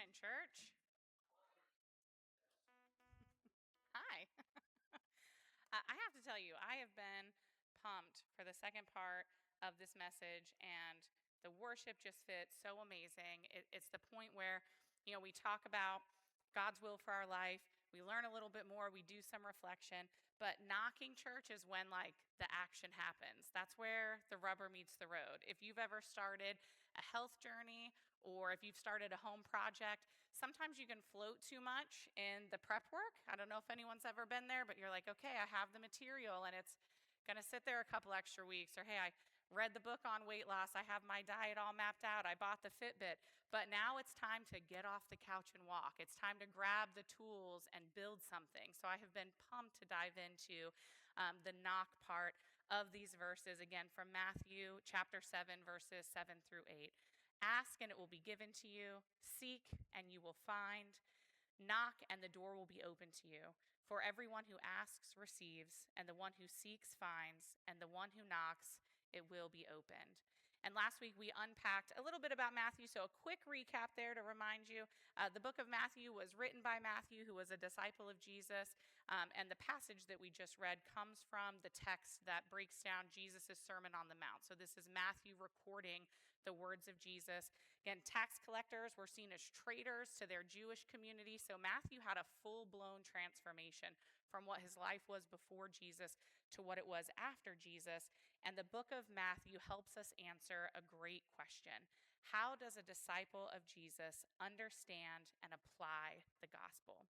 morning, church. Hi. I have to tell you, I have been pumped for the second part of this message, and the worship just fits so amazing. It's the point where, we talk about God's will for our life. We learn a little bit more, we do some reflection, but knocking church is when the action happens. That's where the rubber meets the road. If you've ever started a health journey or if you've started a home project, sometimes you can float too much in the prep work. I don't know if anyone's ever been there, but you're like, okay, I have the material and it's going to sit there a couple extra weeks. Or, hey, I read the book on weight loss. I have my diet all mapped out. I bought the Fitbit. But now it's time to get off the couch and walk. It's time to grab the tools and build something. So I have been pumped to dive into the knock part of these verses, again, from Matthew chapter 7, verses 7 through 8. Ask and it will be given to you. Seek and you will find. Knock and the door will be open to you. For everyone who asks receives, and the one who seeks finds, and the one who knocks, it will be opened. And last week we unpacked a little bit about Matthew, so a quick recap there to remind you. The book of Matthew was written by Matthew, who was a disciple of Jesus, and the passage that we just read comes from the text that breaks down Jesus' Sermon on the Mount. So this is Matthew recording the words of Jesus. Again, tax collectors were seen as traitors to their Jewish community, so Matthew had a full-blown transformation from what his life was before Jesus to what it was after Jesus. And the book of Matthew helps us answer a great question. How does a disciple of Jesus understand and apply the gospel?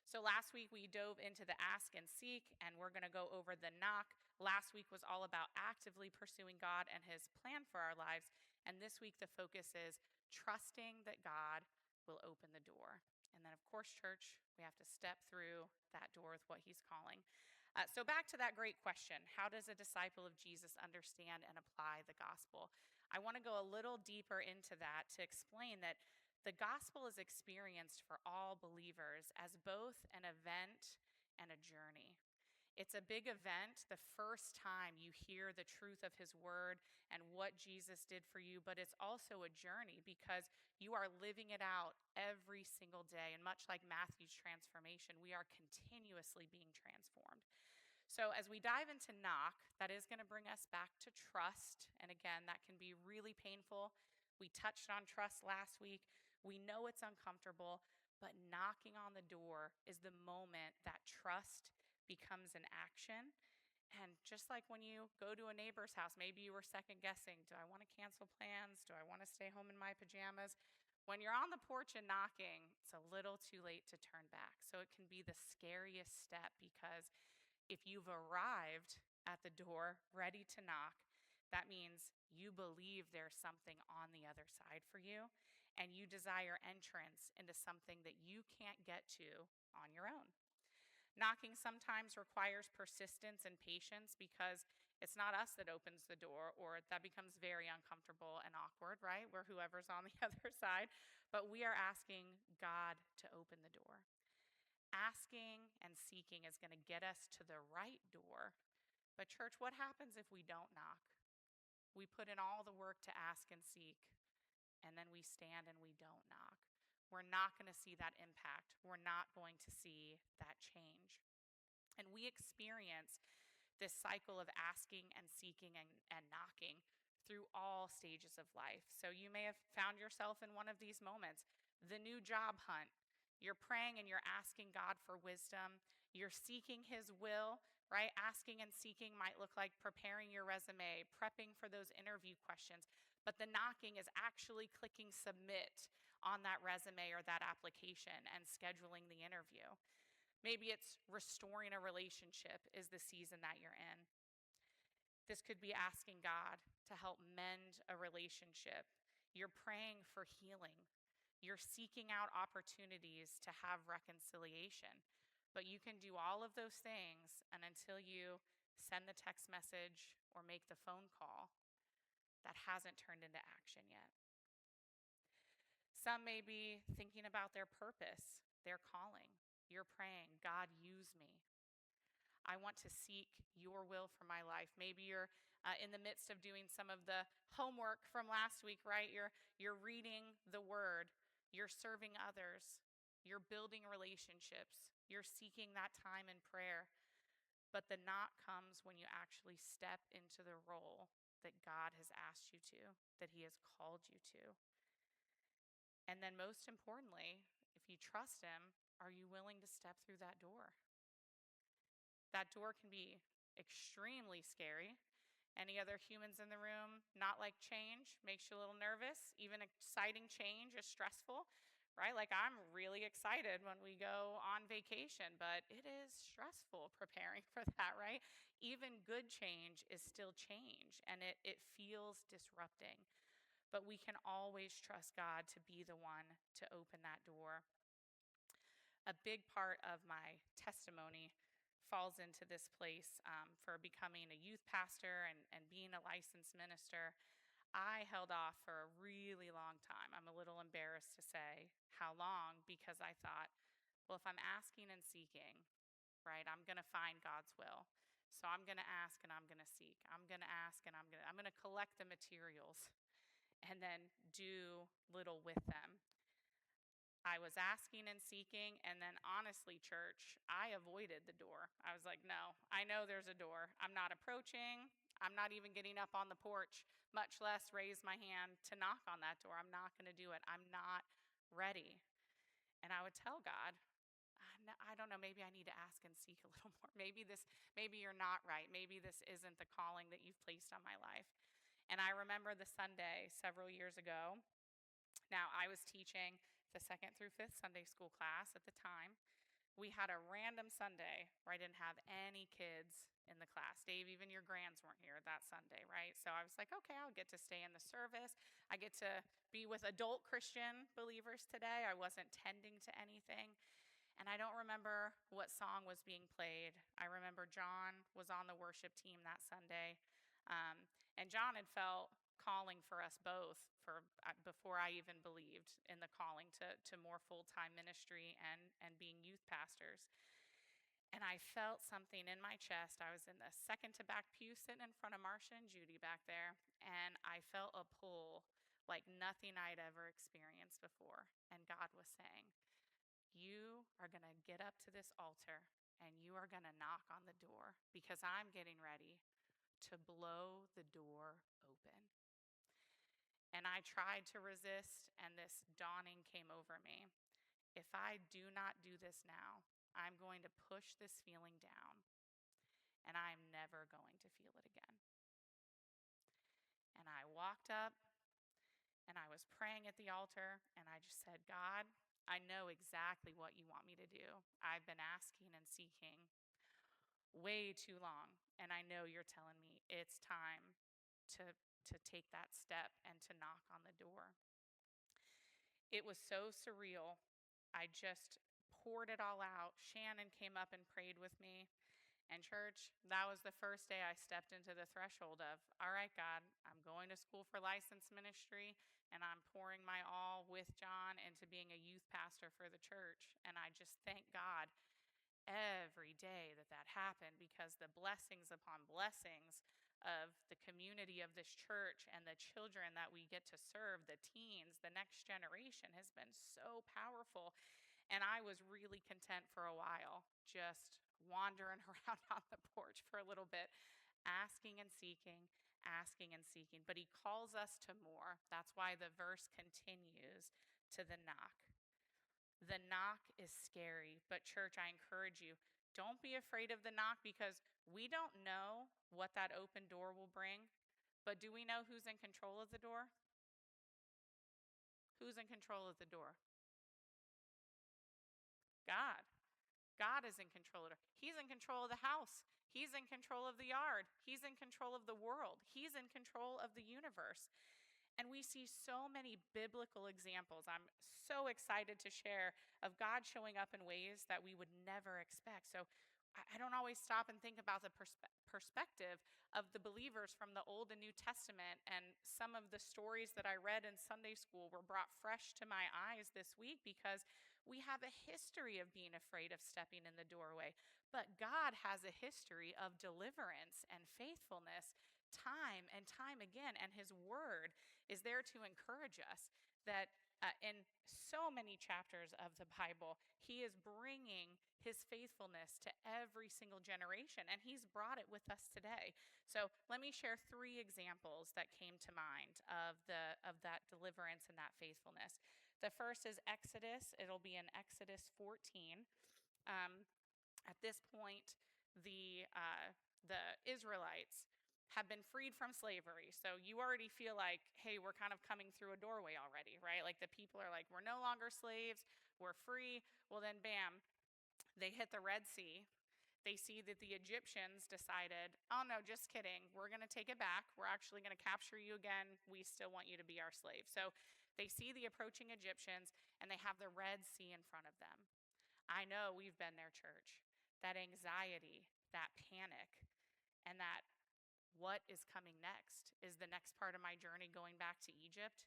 So last week we dove into the ask and seek, and we're going to go over the knock. Last week was all about actively pursuing God and his plan for our lives. And this week the focus is trusting that God will open the door. And then, of course, church, we have to step through that door with what he's calling. So back to that great question. How does a disciple of Jesus understand and apply the gospel? I want to go a little deeper into that to explain that the gospel is experienced for all believers as both an event and a journey. It's a big event the first time you hear the truth of his word and what Jesus did for you, but it's also a journey because you are living it out every single day. And much like Matthew's transformation, we are continuously being transformed. So as we dive into knock, that is going to bring us back to trust. And again, that can be really painful. We touched on trust last week. We know it's uncomfortable, but knocking on the door is the moment that trust becomes an action. And just like when you go to a neighbor's house, maybe you were second guessing, do I want to cancel plans? Do I want to stay home in my pajamas? When you're on the porch and knocking, it's a little too late to turn back. So it can be the scariest step because if you've arrived at the door ready to knock, that means you believe there's something on the other side for you, and you desire entrance into something that you can't get to on your own. Knocking sometimes requires persistence and patience because it's not us that opens the door, or that becomes very uncomfortable and awkward, right? We're whoever's on the other side, but we are asking God to open the door. Asking and seeking is going to get us to the right door. But, church, what happens if we don't knock? We put in all the work to ask and seek, and then we stand and we don't knock. We're not going to see that impact. We're not going to see that change. And we experience this cycle of asking and seeking and knocking through all stages of life. So you may have found yourself in one of these moments, the new job hunt. You're praying and you're asking God for wisdom. You're seeking his will, right? Asking and seeking might look like preparing your resume, prepping for those interview questions. But the knocking is actually clicking submit on that resume or that application and scheduling the interview. Maybe it's restoring a relationship is the season that you're in. This could be asking God to help mend a relationship. You're praying for healing. You're seeking out opportunities to have reconciliation. But you can do all of those things, and until you send the text message or make the phone call, that hasn't turned into action yet. Some may be thinking about their purpose, their calling. You're praying, God, use me. I want to seek your will for my life. Maybe you're in the midst of doing some of the homework from last week, right? You're reading the word. you're serving others, you're building relationships, you're seeking that time in prayer. But the knock comes when you actually step into the role that God has asked you to, that He has called you to. And then, most importantly, if you trust Him, are you willing to step through that door? That door can be extremely scary. Any other humans in the room not like change? Makes you a little nervous? Even exciting change is stressful, right? Like, I'm really excited when we go on vacation, but it is stressful preparing for that, right? Even good change is still change, and it feels disrupting. But we can always trust God to be the one to open that door. A big part of my testimony falls into this place for becoming a youth pastor and being a licensed minister. I held off for a really long time. I'm a little embarrassed to say how long, because I thought, well, if I'm asking and seeking, right, I'm going to find God's will. So I'm going to ask and I'm going to seek. I'm going to ask and I'm going to collect the materials and then do little with them. I was asking and seeking, and then honestly, church, I avoided the door. I was like, no, I know there's a door. I'm not approaching. I'm not even getting up on the porch, much less raise my hand to knock on that door. I'm not going to do it. I'm not ready. And I would tell God, I don't know, maybe I need to ask and seek a little more. Maybe you're not right. Maybe this isn't the calling that you've placed on my life. And I remember the Sunday several years ago. Now, I was teaching the second through fifth Sunday school class at the time. We had a random Sunday where I didn't have any kids in the class. Dave, even your grands weren't here that Sunday, right? So I was like, okay, I'll get to stay in the service. I get to be with adult Christian believers today. I wasn't tending to anything. And I don't remember what song was being played. I remember John was on the worship team that Sunday. And John had felt calling for us both before I even believed in the calling to more full-time ministry and being youth pastors. And I felt something in my chest. I was in the second to back pew sitting in front of Marcia and Judy back there, and I felt a pull like nothing I'd ever experienced before. And God was saying, you are going to get up to this altar and you are going to knock on the door, because I'm getting ready to blow the door open. And I tried to resist, and this dawning came over me. If I do not do this now, I'm going to push this feeling down, and I'm never going to feel it again. And I walked up, and I was praying at the altar, and I just said, God, I know exactly what you want me to do. I've been asking and seeking way too long, and I know you're telling me it's time to take that step and to knock on the door. It was so surreal. I just poured it all out. Shannon came up and prayed with me. And church, that was the first day I stepped into the threshold of, all right, God, I'm going to school for licensed ministry, and I'm pouring my all with John into being a youth pastor for the church. And I just thank God every day that that happened, because the blessings upon blessings of the community of this church and the children that we get to serve, the teens, the next generation, has been so powerful. And I was really content for a while, just wandering around on the porch for a little bit, asking and seeking, asking and seeking. But He calls us to more. That's why the verse continues to the knock. The knock is scary, but church, I encourage you, don't be afraid of the knock, because we don't know what that open door will bring. But do we know who's in control of the door? Who's in control of the door? God. God is in control of it. He's in control of the house. He's in control of the yard. He's in control of the world. He's in control of the universe. And we see so many biblical examples. I'm so excited to share of God showing up in ways that we would never expect. So I don't always stop and think about the perspective of the believers from the Old and New Testament. And some of the stories that I read in Sunday school were brought fresh to my eyes this week, because we have a history of being afraid of stepping in the doorway. But God has a history of deliverance and faithfulness time and time again. And His word is there to encourage us that In so many chapters of the Bible, he is bringing his faithfulness to every single generation, and he's brought it with us today. So let me share 3 examples that came to mind of that deliverance and that faithfulness. The first is Exodus. It'll be in Exodus 14. Um, at this point, the Israelites have been freed from slavery. So you already feel like, hey, we're kind of coming through a doorway already, right? Like the people are like, we're no longer slaves, we're free. Well, then, bam, they hit the Red Sea. They see that the Egyptians decided, oh no, just kidding. We're going to take it back. We're actually going to capture you again. We still want you to be our slave. So they see the approaching Egyptians and they have the Red Sea in front of them. I know we've been there, church. That anxiety, that panic, and that what is coming next? Is the next part of my journey going back to Egypt?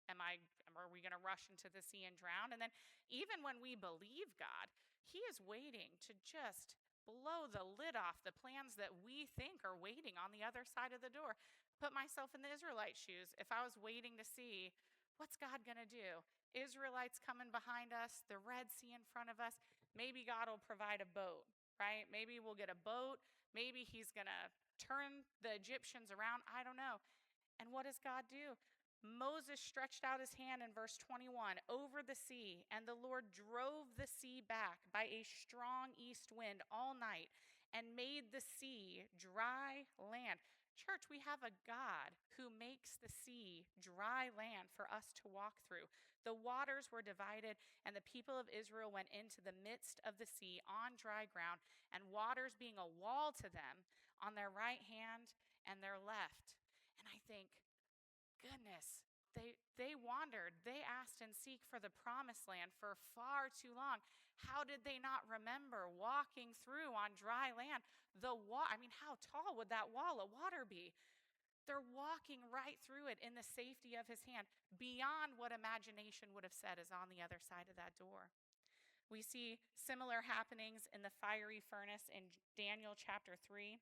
Are we going to rush into the sea and drown? And then even when we believe God, he is waiting to just blow the lid off the plans that we think are waiting on the other side of the door. Put myself in the Israelite shoes. If I was waiting to see, what's God going to do? Israelites coming behind us, the Red Sea in front of us. Maybe God will provide a boat, right? Maybe we'll get a boat. Maybe he's going to turn the Egyptians around. I don't know. And what does God do? Moses stretched out his hand in verse 21 over the sea, and the Lord drove the sea back by a strong east wind all night and made the sea dry land. Church, we have a God who makes the sea dry land for us to walk through. The waters were divided, and the people of Israel went into the midst of the sea on dry ground, and waters being a wall to them on their right hand and their left. And I think, goodness, they wandered. They asked and seek for the promised land for far too long. How did they not remember walking through on dry land? How tall would that wall of water be? They're walking right through it in the safety of his hand, beyond what imagination would have said is on the other side of that door. We see similar happenings in the fiery furnace in Daniel chapter 3.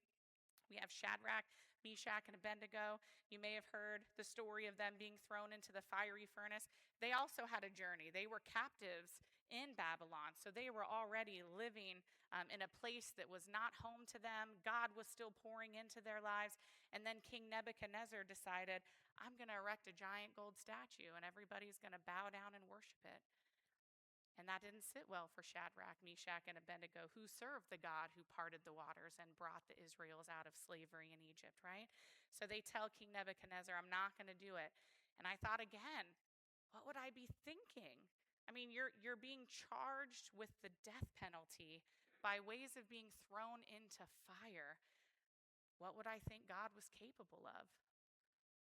We have Shadrach, Meshach, and Abednego. You may have heard the story of them being thrown into the fiery furnace. They also had a journey. They were captives in Babylon, so they were already living in a place that was not home to them. God was still pouring into their lives. And then King Nebuchadnezzar decided, I'm going to erect a giant gold statue, and everybody's going to bow down and worship it. And that didn't sit well for Shadrach, Meshach, and Abednego, who served the God who parted the waters and brought the Israels out of slavery in Egypt, right? So they tell King Nebuchadnezzar, I'm not going to do it. And I thought again, what would I be thinking? I mean, you're being charged with the death penalty by ways of being thrown into fire. What would I think God was capable of?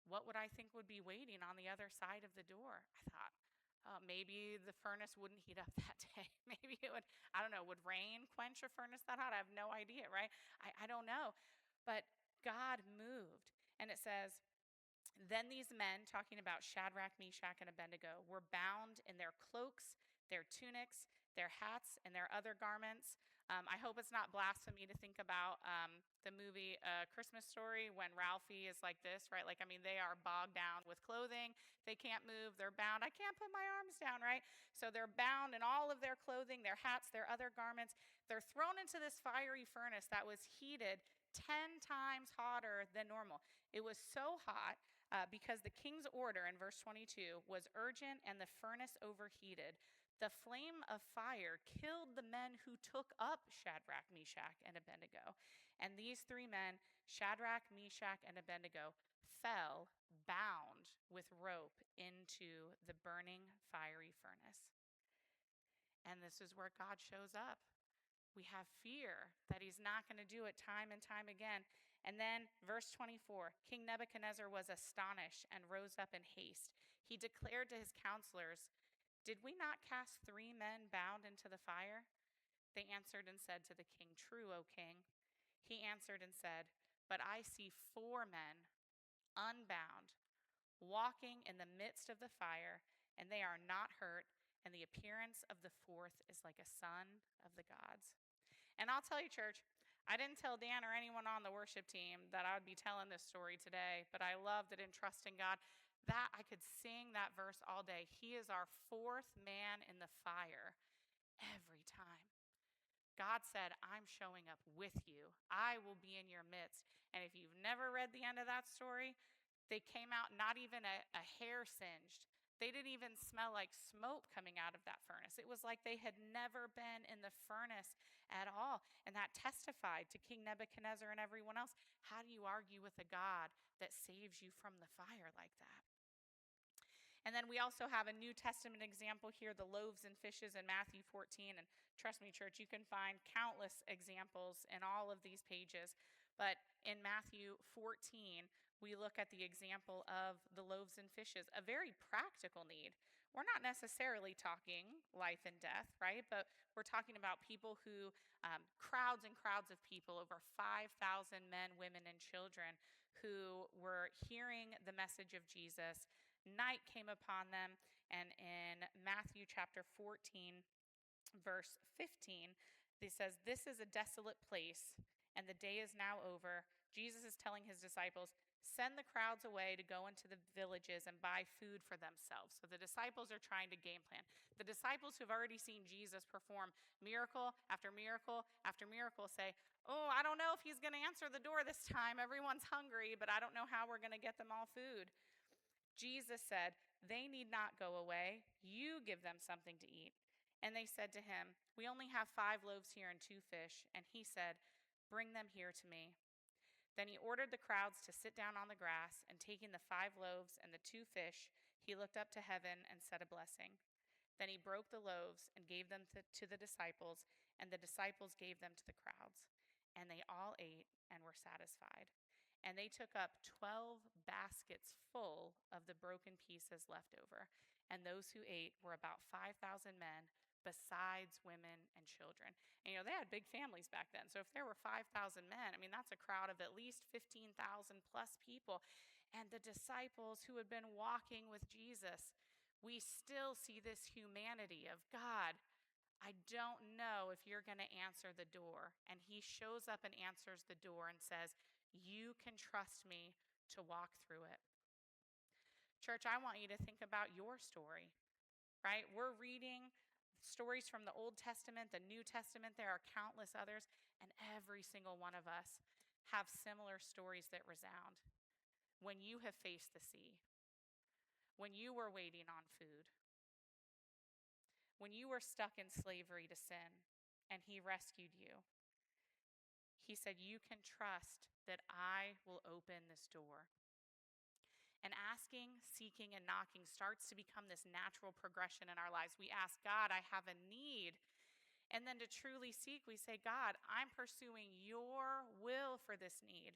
What would I think would be waiting on the other side of the door? I thought, maybe the furnace wouldn't heat up that day. Maybe it would, I don't know, would rain quench a furnace that hot? I have no idea, right? I don't know. But God moved. And it says, then these men, talking about Shadrach, Meshach, and Abednego, were bound in their cloaks, their tunics, their hats, and their other garments. I hope it's not blasphemy to think about the movie Christmas Story when Ralphie is like this, right? Like, I mean, they are bogged down with clothing. They can't move. They're bound. I can't put my arms down, right? So they're bound in all of their clothing, their hats, their other garments. They're thrown into this fiery furnace that was heated 10 times hotter than normal. It was so hot because the king's order in verse 22 was urgent and the furnace overheated. The flame of fire killed the men who took up Shadrach, Meshach, and Abednego. And these 3 men, Shadrach, Meshach, and Abednego, fell bound with rope into the burning fiery furnace. And this is where God shows up. We have fear that he's not going to do it time and time again. And then verse 24, King Nebuchadnezzar was astonished and rose up in haste. He declared to his counselors, did we not cast 3 men bound into the fire? They answered and said to the king, true, O king. He answered and said, but I see 4 men unbound, walking in the midst of the fire, and they are not hurt, and the appearance of the 4th is like a son of the gods. And I'll tell you, church, I didn't tell Dan or anyone on the worship team that I would be telling this story today, but I loved it in trusting God. That I could sing that verse all day. He is our fourth man in the fire every time. God said, I'm showing up with you. I will be in your midst. And if you've never read the end of that story, they came out not even a hair singed. They didn't even smell like smoke coming out of that furnace. It was like they had never been in the furnace at all. And that testified to King Nebuchadnezzar and everyone else. How do you argue with a God that saves you from the fire like that? And then we also have a New Testament example here, the loaves and fishes in Matthew 14. And trust me, church, you can find countless examples in all of these pages. But in Matthew 14, we look at the example of the loaves and fishes, a very practical need. We're not necessarily talking life and death, right? But we're talking about people who, crowds and crowds of people, over 5,000 men, women, and children who were hearing the message of Jesus. Night came upon them, and in Matthew chapter 14, verse 15, it says, "This is a desolate place, and the day is now over." Jesus is telling his disciples, send the crowds away to go into the villages and buy food for themselves. So the disciples are trying to game plan. The disciples who've already seen Jesus perform miracle after miracle after miracle say, oh, I don't know if he's going to answer the door this time. Everyone's hungry, but I don't know how we're going to get them all food. Jesus said, they need not go away. You give them something to eat. And they said to him, we only have 5 loaves here and 2 fish. And he said, bring them here to me. Then he ordered the crowds to sit down on the grass, and taking the 5 loaves and the 2 fish, he looked up to heaven and said a blessing. Then he broke the loaves and gave them to the disciples, and the disciples gave them to the crowds. And they all ate and were satisfied. And they took up 12 baskets full of the broken pieces left over. And those who ate were about 5,000 men, besides women and children. And they had big families back then. So if there were 5,000 men, that's a crowd of at least 15,000 plus people. And the disciples who had been walking with Jesus, we still see this humanity of God. I don't know if you're going to answer the door. And he shows up and answers the door and says, you can trust me to walk through it. Church, I want you to think about your story, right? We're reading stories from the Old Testament, the New Testament. There are countless others, and every single one of us have similar stories that resound. When you have faced the sea, when you were waiting on food, when you were stuck in slavery to sin, and he rescued you. He said, you can trust that I will open this door. And asking, seeking, and knocking starts to become this natural progression in our lives. We ask, God, I have a need. And then to truly seek, we say, God, I'm pursuing your will for this need.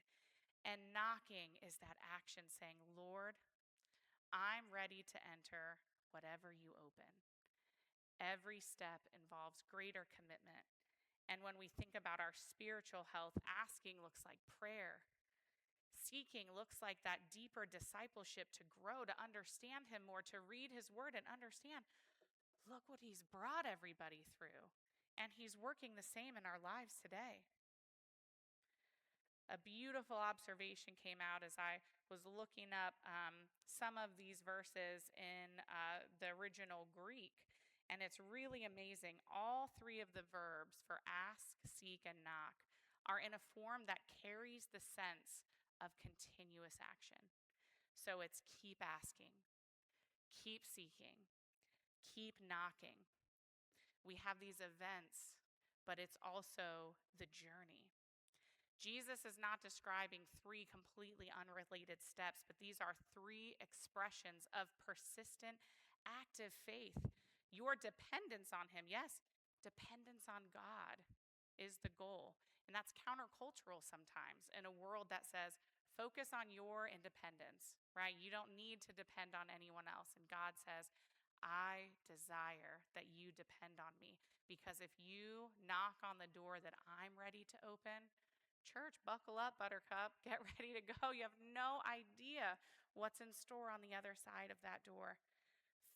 And knocking is that action saying, Lord, I'm ready to enter whatever you open. Every step involves greater commitment. And when we think about our spiritual health, asking looks like prayer. Seeking looks like that deeper discipleship to grow, to understand him more, to read his word and understand, look what he's brought everybody through. And he's working the same in our lives today. A beautiful observation came out as I was looking up some of these verses in the original Greek. And it's really amazing. All 3 of the verbs for ask, seek, and knock are in a form that carries the sense of continuous action. So it's keep asking, keep seeking, keep knocking. We have these events, but it's also the journey. Jesus is not describing 3 completely unrelated steps, but these are 3 expressions of persistent, active faith. Your dependence on him, yes, dependence on God is the goal. And that's countercultural sometimes in a world that says, focus on your independence, right? You don't need to depend on anyone else. And God says, I desire that you depend on me, because if you knock on the door that I'm ready to open, church, buckle up, buttercup, get ready to go. You have no idea what's in store on the other side of that door.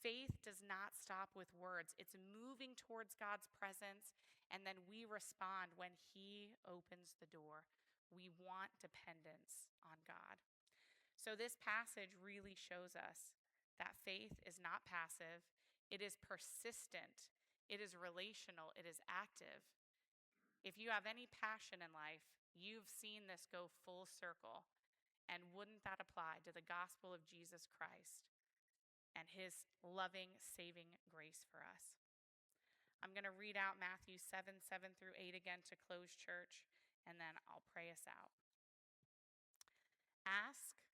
Faith does not stop with words. It's moving towards God's presence, and then we respond when he opens the door. We want dependence on God. So, this passage really shows us that faith is not passive, it is persistent, it is relational, it is active. If you have any passion in life, you've seen this go full circle. And wouldn't that apply to the gospel of Jesus Christ and his loving, saving grace for us? I'm going to read out Matthew 7:7-8 again to close church, and then I'll pray us out. Ask,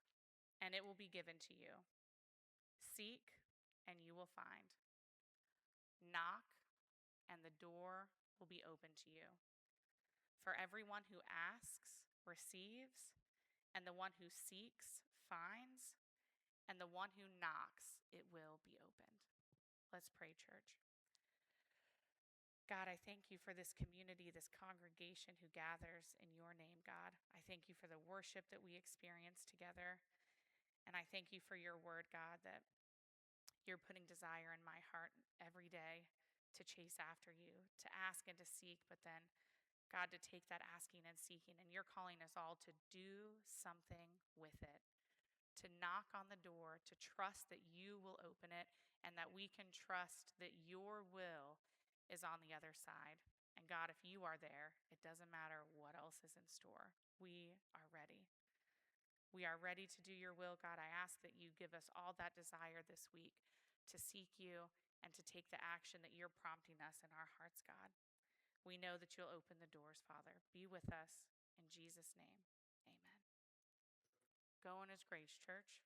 and it will be given to you. Seek, and you will find. Knock, and the door will be open to you. For everyone who asks receives, and the one who seeks finds, and the one who knocks, it will be opened. Let's pray, church. God, I thank you for this community, this congregation who gathers in your name, God. I thank you for the worship that we experience together. And I thank you for your word, God, that you're putting desire in my heart every day to chase after you, to ask and to seek, but then, God, to take that asking and seeking. And you're calling us all to do something with it, to knock on the door, to trust that you will open it, and that we can trust that your will is on the other side. And God, if you are there, it doesn't matter what else is in store. We are ready. We are ready to do your will, God. I ask that you give us all that desire this week to seek you and to take the action that you're prompting us in our hearts, God. We know that you'll open the doors, Father. Be with us in Jesus' name. Amen. Go in his grace, church.